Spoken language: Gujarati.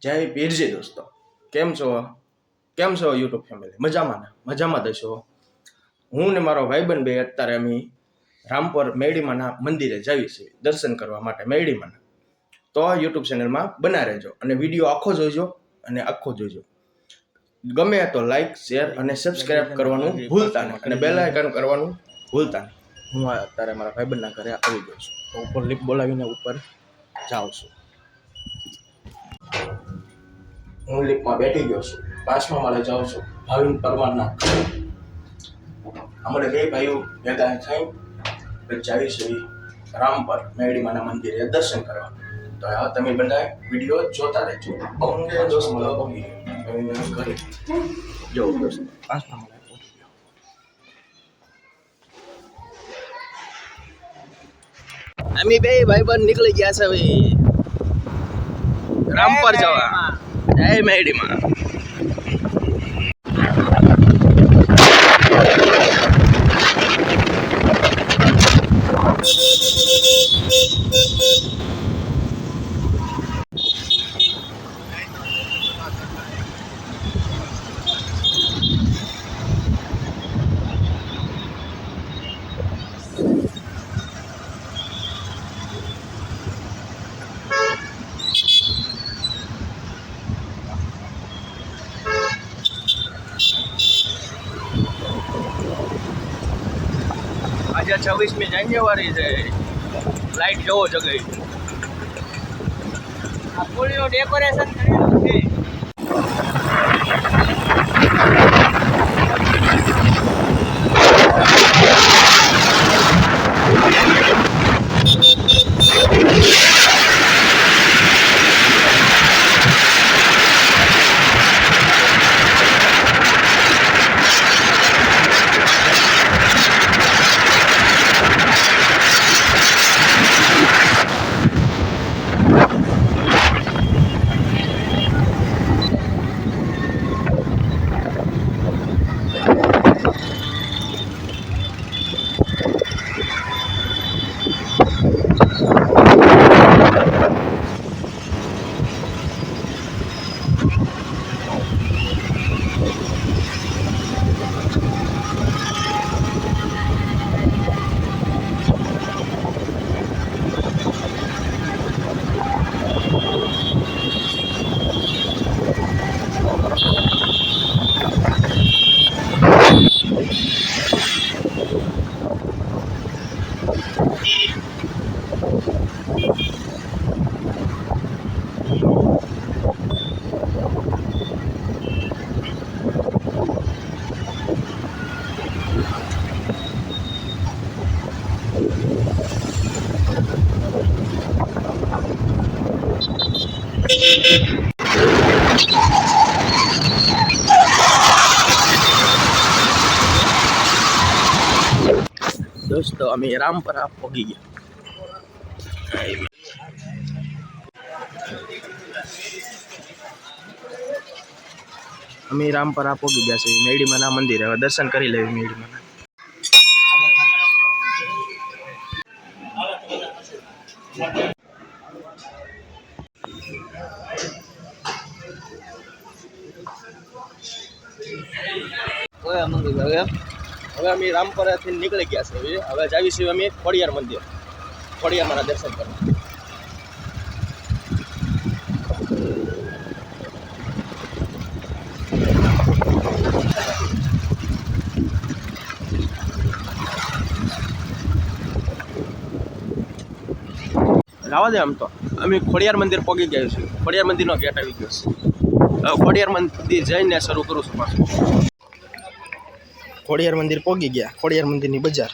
જય પીરજી દોસ્તો, કેમ છો યુટ્યુબ ફેમિલી? મજામાં દશો. હું ને મારો ભાઈબંધ બે અત્યારે અમે રામપર મેરડીમાના મંદિરે જઈએ છીએ દર્શન કરવા માટે મેરડીમાના. તો યુટ્યુબ ચેનલમાં બના રહેજો અને વિડીયો આખો જોજો. ગમે તો લાઈક, શેર અને સબસ્ક્રાઇબ કરવાનું ભૂલતા નહીં અને બેલ આઇકન કરવાનું ભૂલતા નહીં. હું અત્યારે મારા ભાઈબંધના ઘરે આવી ગયો છું, તો ઉપર લિફ્ટ બોલાવીને ઉપર જાઉં છું. હું લિફ્ટમાં બેઠી ગયો છું, 5મા માળે જાઉં છું ભાવિન પરમારના. અમારે બે ભાઈઓ ભેગા થઈ જઈએ છીએ રામપર મેરડીમાના મંદિરે દર્શન કરવા. તો આ તમે બધા વિડીયો જોતા રહેજો. ઘરે જો દોસ્તો 5મા માળે પહોંચી ગયો. અમે બે ભાઈબંધ નીકળી ગયા છે હવે રામપર જવા. જય મેરડીમાં. આજે 26મી જાન્યુઆરી છે. લાઈટ જોવો જગઈ. આ ફૂલનું ડેકોરેશન કરેલું છે. દોસ્તો અમે રામપરા પહોંચી ગયા. અમે રામપરા પહોંચી ગયા છે મેરડીમાના મંદિરે. હવે દર્શન કરી લેવી મેરડીમાના. હવે અમે રામપરાથી નીકળી ગયા છે. હવે જઈએ છીએ અમે ખોડિયાર મંદિર. ખોડિયારમાંના દર્શન કરવા. લાવા દે. આમ તો અમે ખોડિયાર મંદિર પહોંચી ગયા છીએ. ખોડિયાર મંદિરનો ગેટ આવી ગયો છે. હવે ખોડિયાર મંદિર જઈને શરૂ કરું છું પાછું. ખોડિયાર મંદિર પહોંચી ગયા. ખોડિયાર મંદિરની બજાર.